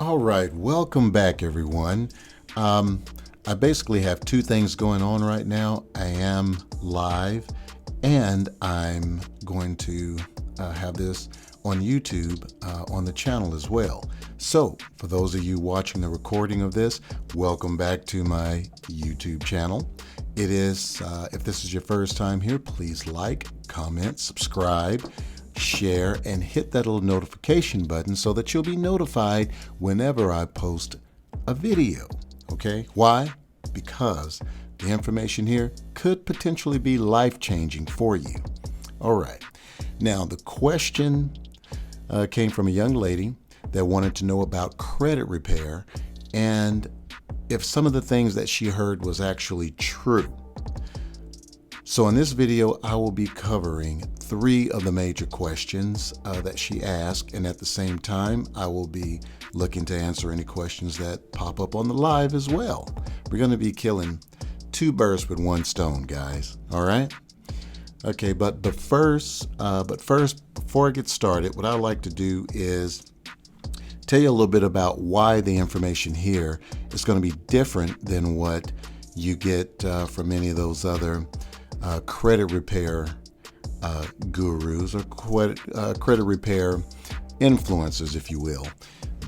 All right, welcome back, everyone. I basically have two things going on right now. I am live, and I'm going to have this on YouTube on the channel as well. So, for those of you watching the recording of this, welcome back to my YouTube channel. It is, if this is your first time here, please like, comment, subscribe, share, and hit that little notification button so that you'll be notified whenever I post a video. Okay? Why? Because the information here could potentially be life-changing for you. All right. Now, the question came from a young lady that wanted to know about credit repair and if some of the things that she heard was actually true. So in this video, I will be covering three of the major questions that she asked, and at the same time, I will be looking to answer any questions that pop up on the live as well. We're going to be killing two birds with one stone, guys. All right? Okay, but first, before I get started, what I like to do is tell you a little bit about why the information here is going to be different than what you get from any of those other credit repair gurus or credit repair influencers, if you will.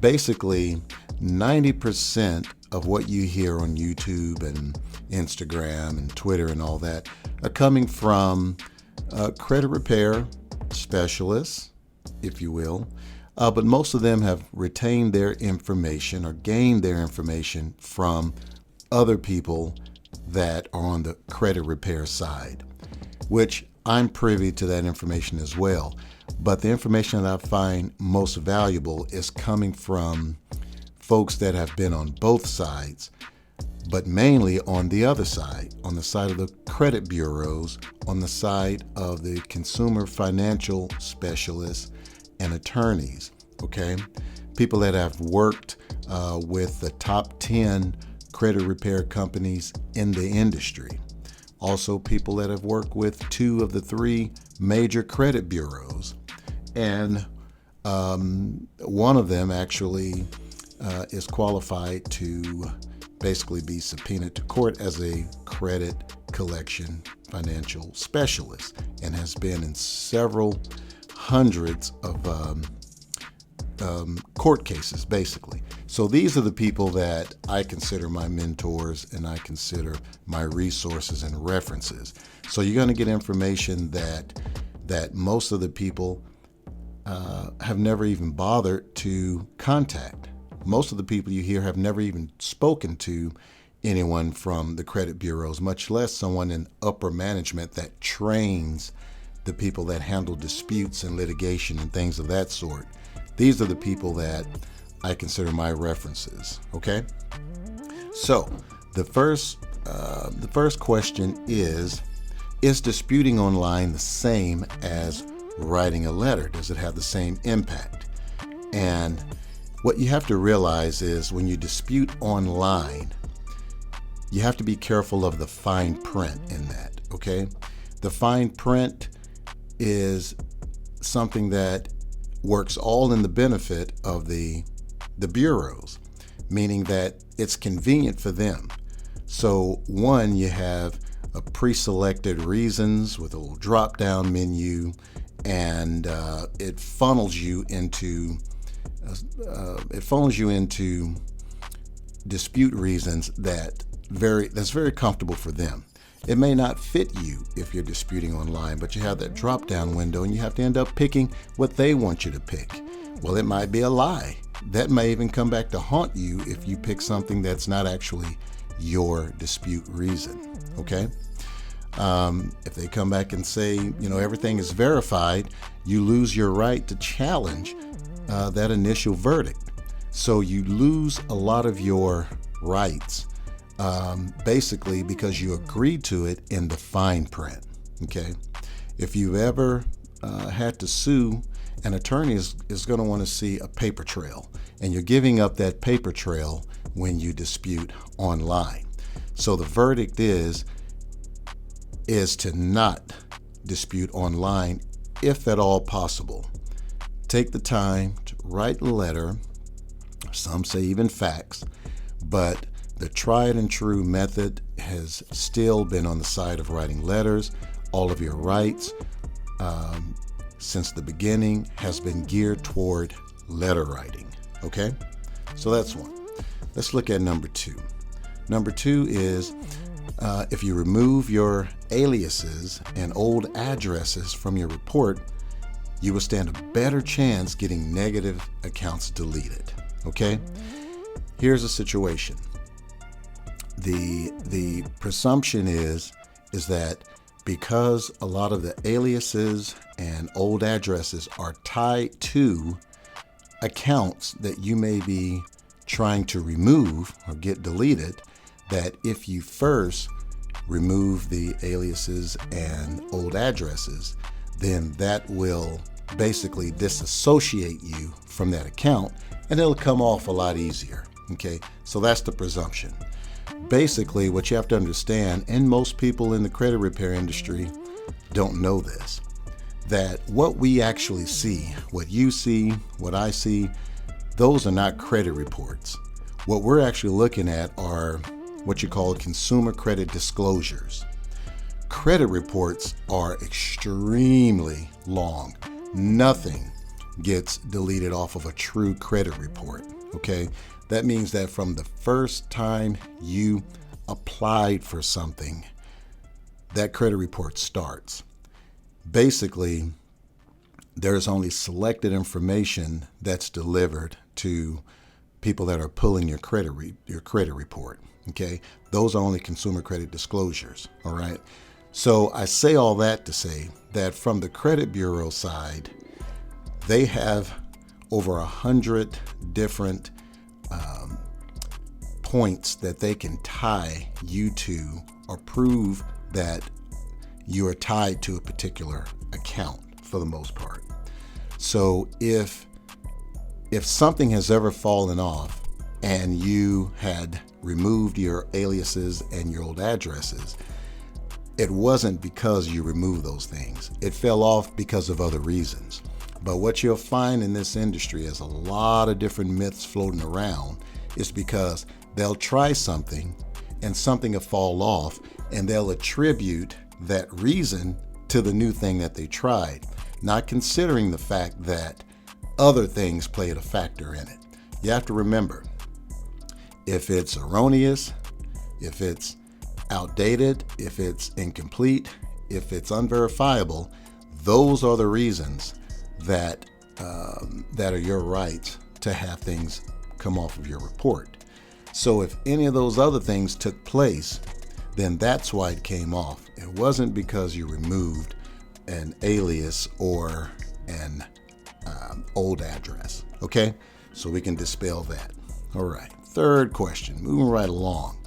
Basically, 90% of what you hear on YouTube and Instagram and Twitter and all that are coming from credit repair specialists, if you will. But most of them have retained their information or gained their information from other people that are on the credit repair side, which I'm privy to that information as well. But the information that I find most valuable is coming from folks that have been on both sides, but mainly on the other side, on the side of the credit bureaus, on the side of the consumer financial specialists and attorneys, okay? People that have worked with the top 10 credit repair companies in the industry. Also, people that have worked with two of the three major credit bureaus. And one of them actually is qualified to basically be subpoenaed to court as a credit collection financial specialist and has been in several hundreds of court cases, basically. So these are the people that I consider my mentors and I consider my resources and references. So you're going to get information that most of the people have never even bothered to contact. Most of the people you hear have never even spoken to anyone from the credit bureaus, much less someone in upper management that trains the people that handle disputes and litigation and things of that sort. These are the people that I consider my references, okay? So the first question is disputing online the same as writing a letter? Does it have the same impact? And what you have to realize is when you dispute online, you have to be careful of the fine print in that, okay? The fine print is something that works all in the benefit of the bureaus, meaning that it's convenient for them. So one, you have a pre-selected reasons with a little drop-down menu, and it funnels you into dispute reasons that's very comfortable for them. It may not fit you if you're disputing online, but you have that drop-down window and you have to end up picking what they want you to pick. Well, it might be a lie. That may even come back to haunt you if you pick something that's not actually your dispute reason, okay? If they come back and say, everything is verified, you lose your right to challenge that initial verdict. So you lose a lot of your rights basically because you agreed to it in the fine print, okay? If you've ever had to sue, an attorney is going to want to see a paper trail, and you're giving up that paper trail when you dispute online. So the verdict is to not dispute online if at all possible. Take the time to write a letter some say even facts, but the tried and true method has still been on the side of writing letters. All of your rights since the beginning has been geared toward letter writing. Okay, so that's one. Let's look at number two. Number two is if you remove your aliases and old addresses from your report, you will stand a better chance getting negative accounts deleted. Okay, here's a situation. The presumption is that because a lot of the aliases and old addresses are tied to accounts that you may be trying to remove or get deleted, that if you first remove the aliases and old addresses, then that will basically disassociate you from that account and it'll come off a lot easier. Okay, so that's the presumption. Basically, what you have to understand, and most people in the credit repair industry don't know this, that what we actually see, what you see, what I see, those are not credit reports. What we're actually looking at are what you call consumer credit disclosures. Credit reports are extremely long. Nothing gets deleted off of a true credit report, okay? That means that from the first time you applied for something, that credit report starts. Basically, there's only selected information that's delivered to people that are pulling your credit report, okay? Those are only consumer credit disclosures, all right? So I say all that to say that from the credit bureau side, they have over 100 different points that they can tie you to or prove that you are tied to a particular account for the most part. So if something has ever fallen off and you had removed your aliases and your old addresses, it wasn't because you removed those things. It fell off because of other reasons. But what you'll find in this industry is a lot of different myths floating around. It's because they'll try something and something will fall off and they'll attribute that reason to the new thing that they tried, not considering the fact that other things played a factor in it. You have to remember, if it's erroneous, if it's outdated, if it's incomplete, if it's unverifiable, those are the reasons that are your rights to have things come off of your report. So if any of those other things took place, then that's why it came off. It wasn't because you removed an alias or an old address. Okay, so we can dispel that. All right, third question, moving right along.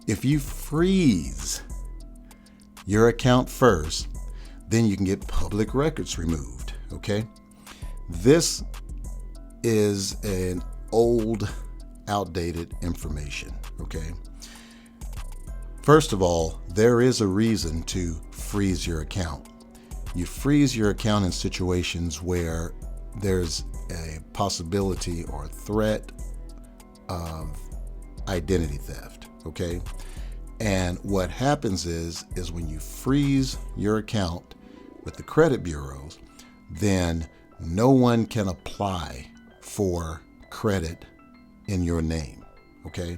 If you freeze your account first, then you can get public records removed. Okay, this is an old, outdated information. Okay, first of all, there is a reason to freeze your account. You freeze your account in situations where there's a possibility or threat of identity theft, okay? And what happens is when you freeze your account with the credit bureaus, then no one can apply for credit in your name, okay?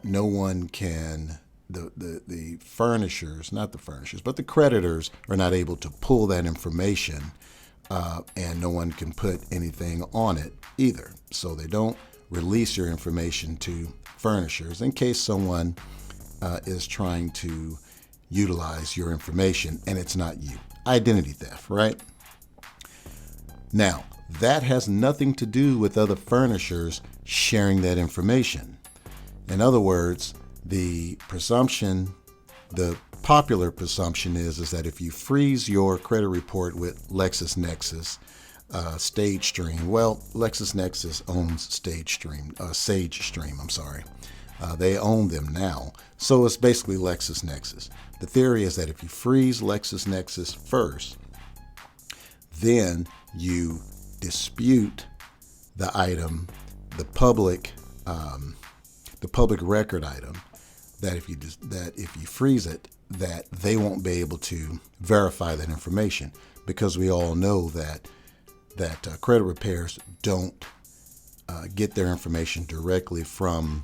No one can, the furnishers, not the furnishers, but the creditors are not able to pull that information, and no one can put anything on it either. So they don't release your information to furnishers in case someone is trying to utilize your information and it's not you. Identity theft, right? Now, that has nothing to do with other furnishers sharing that information. In other words, the presumption, the popular presumption is that if you freeze your credit report with LexisNexis, SageStream, well, LexisNexis owns SageStream, I'm sorry. They own them now. So it's basically LexisNexis. The theory is that if you freeze LexisNexis first, then you dispute the item the public record item, that if you freeze it, that they won't be able to verify that information, because we all know that credit repairs don't get their information directly from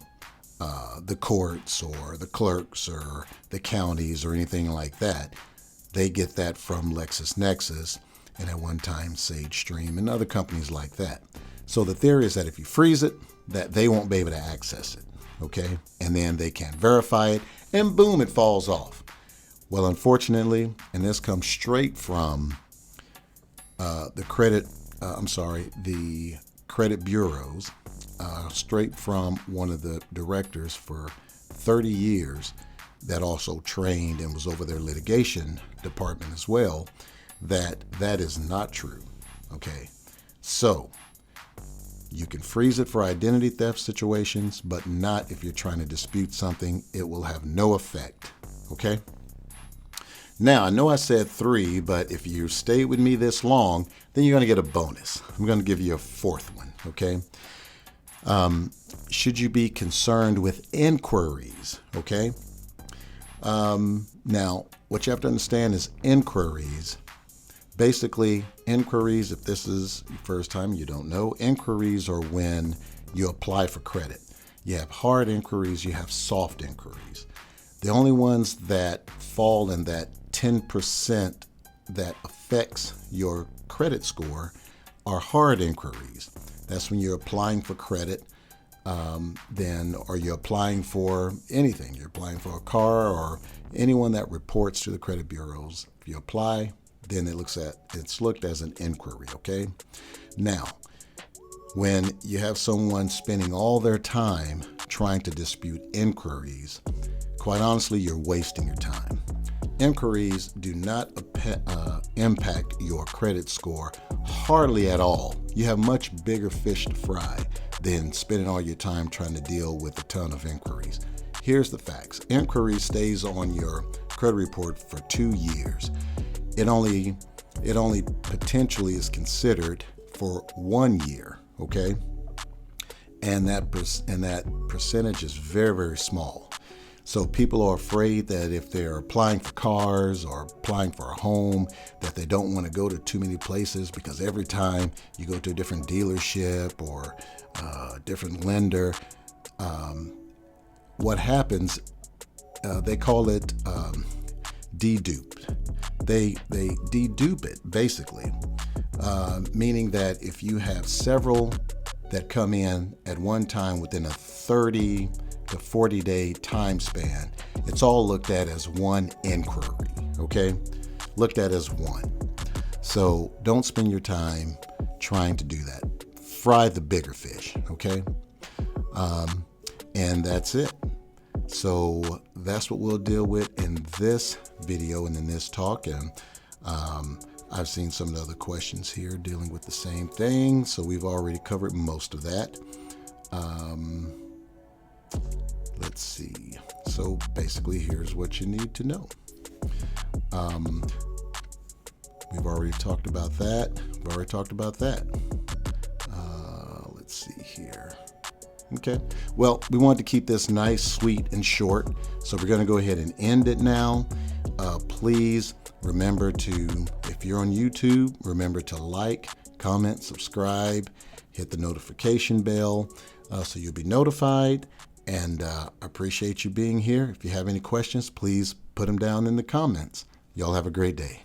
the courts or the clerks or the counties or anything like that. They get that from LexisNexis and at one time SageStream and other companies like that. So the theory is that if you freeze it, that they won't be able to access it, okay? And then they can't verify it, and boom, it falls off. Well, unfortunately, and this comes straight from the credit bureaus, straight from one of the directors for 30 years that also trained and was over their litigation department as well, that is not true, okay? So you can freeze it for identity theft situations, but not if you're trying to dispute something. It will have no effect, okay? Now, I know I said 3, but if you stay with me this long, then you're going to get a bonus. I'm going to give you a 4th one, okay? Should you be concerned with inquiries, okay? Now, what you have to understand is inquiries. Basically, inquiries, if this is your first time, you don't know, inquiries are when you apply for credit. You have hard inquiries, you have soft inquiries. The only ones that fall in that 10% that affects your credit score are hard inquiries. That's when you're applying for credit, or you're applying for anything. You're applying for a car or anyone that reports to the credit bureaus. If you apply, then it's looked as an inquiry, okay? Now, when you have someone spending all their time trying to dispute inquiries, quite honestly, you're wasting your time. Inquiries do not impact your credit score hardly at all. You have much bigger fish to fry than spending all your time trying to deal with a ton of inquiries. Here's the facts. Inquiry stays on your credit report for 2 years. It only potentially is considered for 1 year, okay? And that percentage is very, very small. So people are afraid that if they're applying for cars or applying for a home, that they don't want to go to too many places, because every time you go to a different dealership or a different lender, what happens, they call it deduped. They dedupe it, basically, meaning that if you have several that come in at one time within a 30 to 40-day time span, it's all looked at as one inquiry, okay? Looked at as one. So don't spend your time trying to do that. Fry the bigger fish, okay? And that's it. So that's what we'll deal with in this video and in this talk. And I've seen some of the other questions here dealing with the same thing, so we've already covered most of that. Let's see. So basically, here's what you need to know. We've already talked about that. Let's see here. Okay. Well, we wanted to keep this nice, sweet, and short, so we're going to go ahead and end it now. Please remember to, if you're on YouTube, remember to like, comment, subscribe, hit the notification bell so you'll be notified. And I appreciate you being here. If you have any questions, please put them down in the comments. Y'all have a great day.